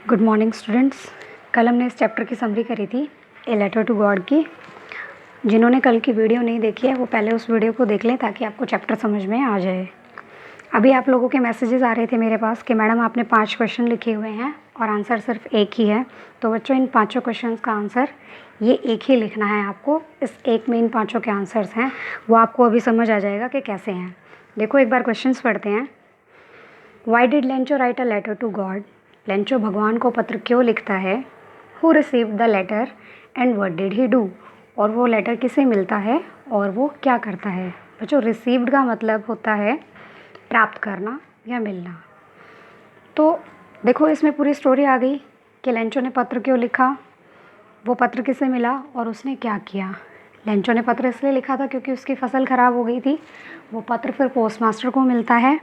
Good morning students. कल हमने इस चैप्टर की समरी करी थी ए लेटर टू गॉड की। जिन्होंने कल की वीडियो नहीं देखी है वो पहले उस वीडियो को देख लें ताकि आपको चैप्टर समझ में आ जाए। अभी आप लोगों के मैसेजेस आ रहे थे मेरे पास कि मैडम आपने 5 क्वेश्चन लिखे हुए हैं और आंसर सिर्फ एक ही है। तो बच्चों इन 5 क्वेश्चन का आंसर ये एक ही लिखना है आपको। इस एक में इन 5 के आंसर्स हैं, वो आपको अभी समझ आ जाएगा कि कैसे हैं। देखो एक बार क्वेश्चन पढ़ते हैं। Why did Lencho write a letter to God? Lencho भगवान को पत्र क्यों लिखता है? Who received the letter and what did he do? और वो लेटर किसे मिलता है और वो क्या करता है? बच्चों रिसीव्ड का मतलब होता है प्राप्त करना या मिलना। तो देखो इसमें पूरी स्टोरी आ गई कि लेंचो ने पत्र क्यों लिखा, वो पत्र किसे मिला और उसने क्या किया। लेंचो ने पत्र इसलिए लिखा था क्योंकि उसकी फसल ख़राब हो गई थी। वो पत्र फिर पोस्टमास्टर को मिलता है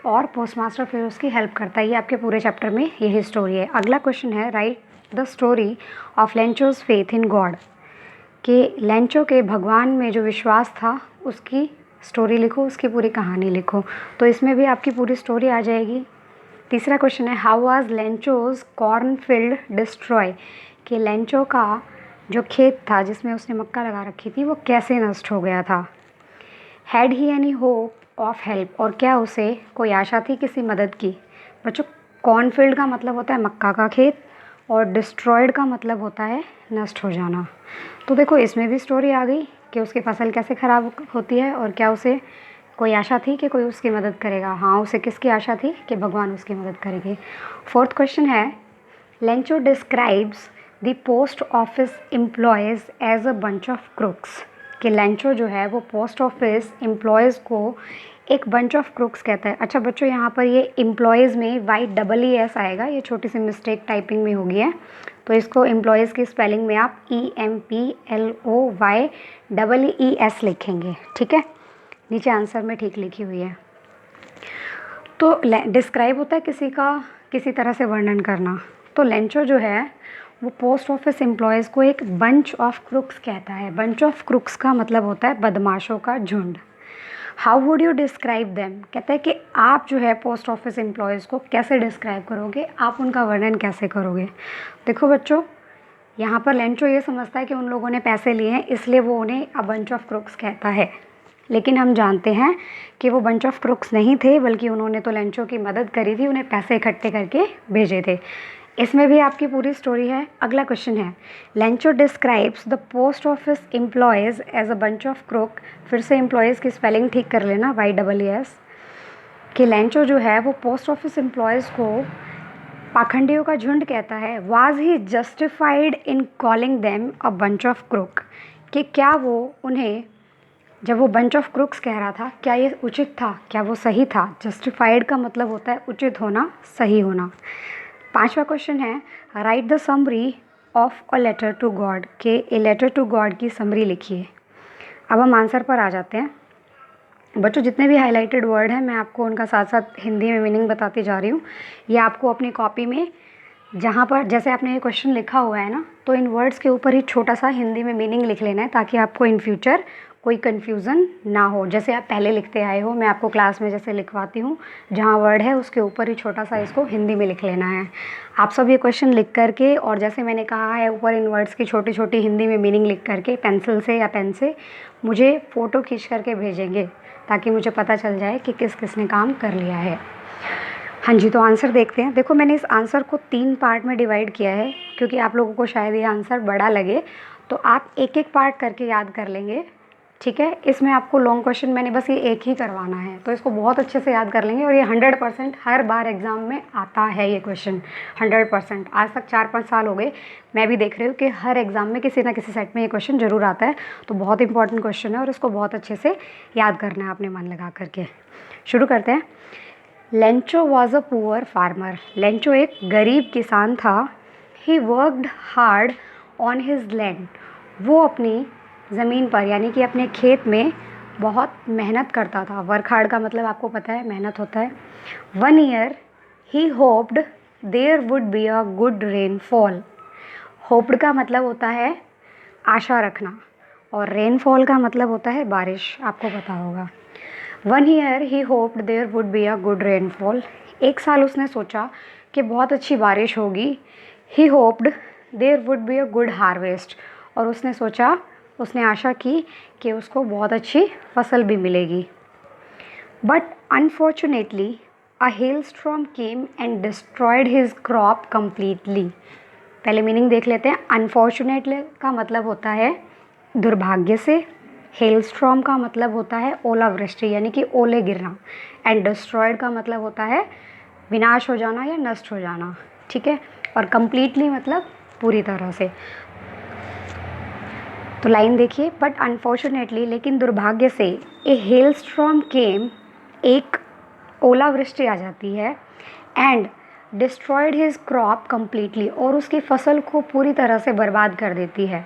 और पोस्टमास्टर फिर उसकी हेल्प करता है। ये आपके पूरे चैप्टर में यही स्टोरी है। अगला क्वेश्चन है write the story of Lencho's faith in God. कि लेंचो के भगवान में जो विश्वास था उसकी स्टोरी लिखो, उसकी पूरी कहानी लिखो। तो इसमें भी आपकी पूरी स्टोरी आ जाएगी। तीसरा क्वेश्चन है how was Lencho's cornfield destroy. कि लेंचो का जो खेत था जिसमें उसने मक्का लगा रखी थी वो कैसे नष्ट हो गया था। Had he any hope of help, और क्या उसे कोई आशा थी किसी मदद की। बच्चों कॉर्नफील्ड का मतलब होता है मक्का का खेत और डिस्ट्रॉयड का मतलब होता है नष्ट हो जाना। तो देखो इसमें भी स्टोरी आ गई कि उसकी फसल कैसे ख़राब होती है और क्या उसे कोई आशा थी कि कोई उसकी मदद करेगा। हाँ, उसे किसकी आशा थी कि भगवान उसकी मदद करेंगे। फोर्थ क्वेश्चन है Lencho describes the post office employees as a bunch of crooks. कि लेंचो जो है वो पोस्ट ऑफिस एम्प्लॉयज़ को एक बंच ऑफ क्रुक्स कहता है। अच्छा बच्चों यहाँ पर ये एम्प्लॉयज़ में YEES आएगा, ये छोटी सी मिस्टेक टाइपिंग में हो गई है। तो इसको एम्प्लॉयज़ की स्पेलिंग में आप EMPLOYEES लिखेंगे, ठीक है। नीचे आंसर में ठीक लिखी हुई है। तो डिस्क्राइब होता है किसी का किसी तरह से वर्णन करना। तो लेंचो जो है वो पोस्ट ऑफिस एम्प्लॉयज़ को एक बंच ऑफ क्रुक्स कहता है। बंच ऑफ क्रुक्स का मतलब होता है बदमाशों का झुंड। How would you describe them? कहता है कि आप जो है पोस्ट ऑफिस एम्प्लॉयज़ को कैसे डिस्क्राइब करोगे, आप उनका वर्णन कैसे करोगे। देखो बच्चों यहाँ पर लेंचो ये समझता है कि उन लोगों ने पैसे लिए हैं इसलिए वो उन्हें अ बंच ऑफ क्रुक्स कहता है, लेकिन हम जानते हैं कि वो बंच ऑफ क्रुक्स नहीं थे, बल्कि उन्होंने तो लेंचो की मदद करी थी, उन्हें पैसे इकट्ठे करके भेजे थे। इसमें भी आपकी पूरी स्टोरी है। अगला क्वेश्चन है Lencho describes the post office employees as a bunch of crook. फिर से एम्प्लॉयज़ की स्पेलिंग ठीक कर लेना YEES। कि लेंचो जो है वो पोस्ट ऑफिस एम्प्लॉयज़ को पाखंडियों का झुंड कहता है। Was he justified in calling them a bunch of crook. कि क्या वो उन्हें जब वो बंच ऑफ क्रुक्स कह रहा था क्या ये उचित था, क्या वो सही था। जस्टिफाइड का मतलब होता है उचित होना, सही होना। पांचवा क्वेश्चन है write the summary of a letter to God. के ए लेटर टू गॉड की समरी लिखिए। अब हम आंसर पर आ जाते हैं। बच्चों जितने भी हाईलाइटेड वर्ड हैं मैं आपको उनका साथ साथ हिंदी में मीनिंग बताती जा रही हूँ। ये आपको अपनी कॉपी में जहाँ पर जैसे आपने ये क्वेश्चन लिखा हुआ है ना, तो इन वर्ड्स के ऊपर ही छोटा सा हिंदी में मीनिंग लिख लेना है ताकि आपको इन फ्यूचर कोई कन्फ्यूज़न ना हो। जैसे आप पहले लिखते आए हो, मैं आपको क्लास में जैसे लिखवाती हूँ, जहाँ वर्ड है उसके ऊपर ही छोटा सा इसको हिंदी में लिख लेना है। आप सब ये क्वेश्चन लिख करके और जैसे मैंने कहा है ऊपर इन वर्ड्स की छोटी छोटी हिंदी में मीनिंग लिख करके पेंसिल से या पेन से मुझे फ़ोटो खींच करके भेजेंगे ताकि मुझे पता चल जाए कि किस किस ने काम कर लिया है। हाँ जी, तो आंसर देखते हैं। देखो मैंने इस आंसर को 3 पार्ट में डिवाइड किया है क्योंकि आप लोगों को शायद ये आंसर बड़ा लगे, तो आप एक एक पार्ट करके याद कर लेंगे, ठीक है। इसमें आपको लॉन्ग क्वेश्चन मैंने बस ये एक ही करवाना है, तो इसको बहुत अच्छे से याद कर लेंगे और ये 100% हर बार एग्ज़ाम में आता है ये क्वेश्चन 100%। आज तक 4-5 साल हो गए, मैं भी देख रही हूँ कि हर एग्ज़ाम में किसी ना किसी सेट में ये क्वेश्चन ज़रूर आता है। तो बहुत इंपॉर्टेंट क्वेश्चन है और इसको बहुत अच्छे से याद करना है आपने मन लगा करके। शुरू करते हैं। Lencho was a poor farmer. Lencho एक गरीब किसान था। He worked hard on his land. वो अपनी ज़मीन पर यानी कि अपने खेत में बहुत मेहनत करता था। वर्क हार्ड का मतलब आपको पता है मेहनत होता है। 1 year he hoped there would be a good rainfall. Hoped का मतलब होता है आशा रखना और रेनफॉल का मतलब होता है बारिश, आपको पता होगा। 1 year he hoped there would be a good rainfall. एक साल उसने सोचा कि बहुत अच्छी बारिश होगी। He hoped there would be a good harvest, और उसने सोचा, उसने आशा की कि उसको बहुत अच्छी फसल भी मिलेगी। But unfortunately a hailstorm came and destroyed his crop completely. पहले मीनिंग देख लेते हैं। अनफॉर्चुनेटली का मतलब होता है दुर्भाग्य से, हेलस्टॉर्म का मतलब होता है ओलावृष्टि यानी कि ओले गिरना, एंड डिस्ट्रॉयड का मतलब होता है विनाश हो जाना या नष्ट हो जाना, ठीक है। और कम्प्लीटली मतलब पूरी तरह से। तो लाइन देखिए, बट अनफॉर्चुनेटली लेकिन दुर्भाग्य से, ए हेलस्टॉर्म केम, एक ओलावृष्टि आ जाती है, and destroyed his crop completely, और उसकी फसल को पूरी तरह से बर्बाद कर देती है।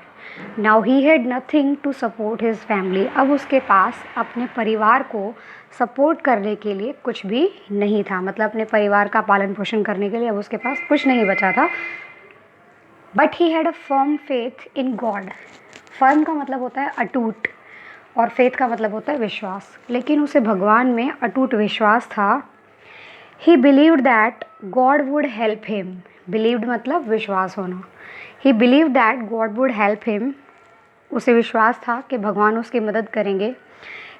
Now he had nothing to support his family, अब उसके पास अपने परिवार को सपोर्ट करने के लिए कुछ भी नहीं था, मतलब अपने परिवार का पालन पोषण करने के लिए अब उसके पास कुछ नहीं बचा था। But he had a firm faith in God. Firm का मतलब होता है अटूट, और फेथ का मतलब होता है विश्वास, लेकिन उसे भगवान में अटूट विश्वास था। He believed that God would help him, believed मतलब विश्वास होना। He believed that God would help him, उसे विश्वास था कि भगवान उसकी मदद करेंगे।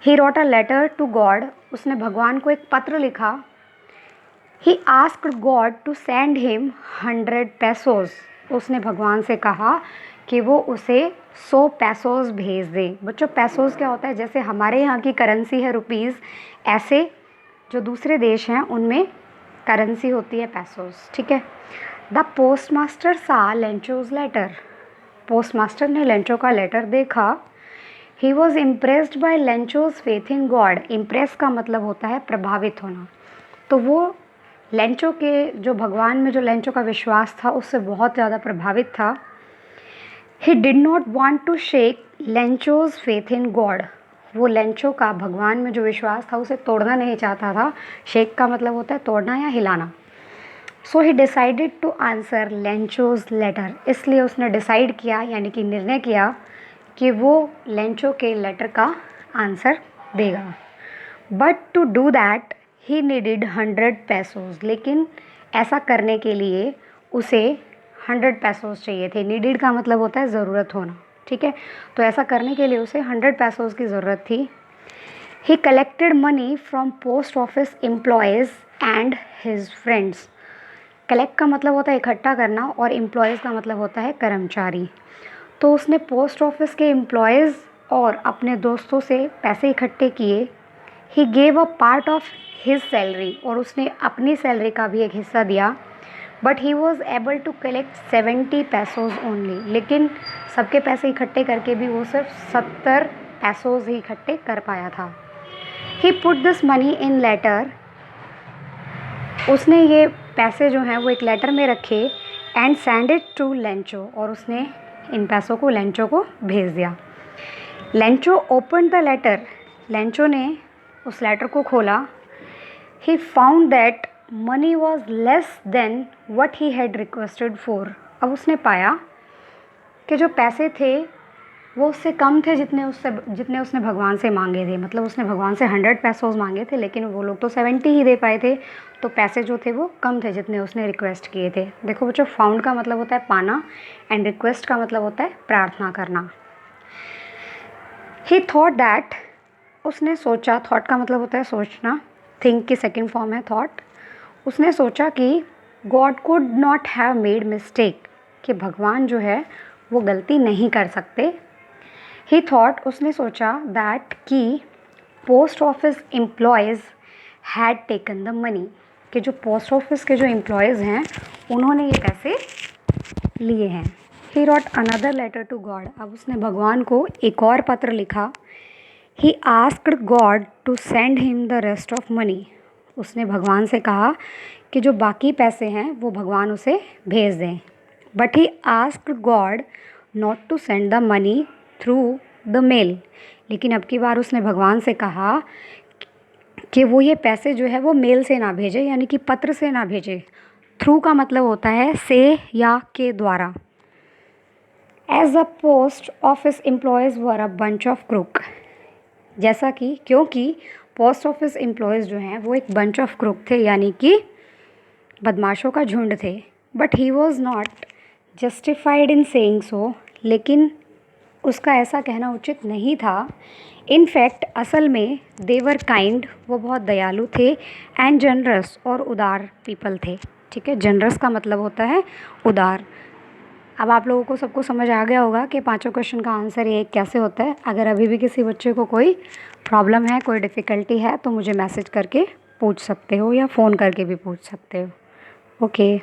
He wrote a letter to God, उसने भगवान को एक पत्र लिखा। He asked God to send him 100 pesos, उसने भगवान से कहा कि वो उसे 100 पेसोज भेज दे। बच्चों पेसोज क्या होता है, जैसे हमारे यहाँ की करेंसी है रुपीज़, ऐसे जो दूसरे देश हैं उनमें करेंसी होती है पेसोज, ठीक है। द पोस्टमास्टर सा लेंचोज लेटर, पोस्टमास्टर ने लेंचो का लेटर देखा। He was impressed by Lencho's faith in God, impress का मतलब होता है प्रभावित होना। तो वो लेंचो के जो भगवान में जो लेंचो का विश्वास था उससे बहुत ज़्यादा प्रभावित था। He did not want to shake Lencho's faith in God, वो लेंचो का भगवान में जो विश्वास था उसे तोड़ना नहीं चाहता था। शेक का मतलब होता है तोड़ना या हिलाना। So he decided to answer Lencho's letter, इसलिए उसने डिसाइड किया यानी कि निर्णय किया कि वो लेंचो के लेटर का आंसर देगा। But to do that he needed 100 pesos, लेकिन ऐसा करने के लिए उसे 100 पेसोज चाहिए थे। नीडेड का मतलब होता है ज़रूरत होना, ठीक है। तो ऐसा करने के लिए उसे 100 पेसोज की ज़रूरत थी। ही collected money from post office employees and his friends. Collect का मतलब होता है इकट्ठा करना, और एम्प्लॉयज़ का मतलब होता है कर्मचारी। तो उसने पोस्ट ऑफिस के एम्प्लॉयज़ और अपने दोस्तों से पैसे इकट्ठे किए। He gave a part of his salary, और उसने अपनी सैलरी का भी एक हिस्सा दिया। But he was able to collect 70 pesos only, लेकिन सबके पैसे इकट्ठे करके भी वो सिर्फ 70 पेसोज ही इकट्ठे कर पाया था। He put this money in letter, उसने ये पैसे जो हैं वो एक लेटर में रखे। And send it to Lencho, और उसने इन पैसों को लेंचो को भेज दिया। Lencho open the letter, Lencho ने उस लेटर को खोला। He found that money was less than what he had requested for, अब उसने पाया कि जो पैसे थे वो उससे कम थे जितने उसने भगवान से मांगे थे। मतलब उसने भगवान से 100 पेसोज मांगे थे, लेकिन वो लोग तो 70 ही दे पाए थे, तो पैसे जो थे वो कम थे जितने उसने रिक्वेस्ट किए थे। देखो बच्चों, फाउंड का मतलब होता है पाना, एंड रिक्वेस्ट का मतलब होता है प्रार्थना करना। ही थॉट दैट, उसने सोचा, थॉट का मतलब होता है सोचना, थिंक की सेकेंड फॉर्म है थॉट। उसने सोचा कि God could not have made mistake, कि भगवान जो है वो गलती नहीं कर सकते। ही थॉट, उसने सोचा दैट कि post office employees had taken the money, कि जो पोस्ट ऑफिस के जो एम्प्लॉयज़ हैं उन्होंने ये पैसे लिए हैं। He wrote another letter to God, अब उसने भगवान को एक और पत्र लिखा। He asked God to send him the rest of money, उसने भगवान से कहा कि जो बाकी पैसे हैं वो भगवान उसे भेज दें। But he asked God not to send the money through the mail, लेकिन अब की बार उसने भगवान से कहा कि वो ये पैसे जो है वो मेल से ना भेजे, यानी कि पत्र से ना भेजे। थ्रू का मतलब होता है से या के द्वारा। As a post office employees were a bunch of crook, जैसा कि क्योंकि पोस्ट ऑफिस एम्प्लॉयज़ जो हैं वो एक बंच ऑफ क्रूक थे, यानी कि बदमाशों का झुंड थे, but he was not justified in saying so, लेकिन उसका ऐसा कहना उचित नहीं था। इनफैक्ट असल में देवर काइंड, वो बहुत दयालु थे, एंड जनरस, और उदार पीपल थे। ठीक है, जनरस का मतलब होता है उदार। अब आप लोगों को सबको समझ आ गया होगा कि पांचों क्वेश्चन का आंसर ये कैसे होता है। अगर अभी भी किसी बच्चे को कोई प्रॉब्लम है, कोई डिफ़िकल्टी है, तो मुझे मैसेज करके पूछ सकते हो या फ़ोन करके भी पूछ सकते हो। ओके।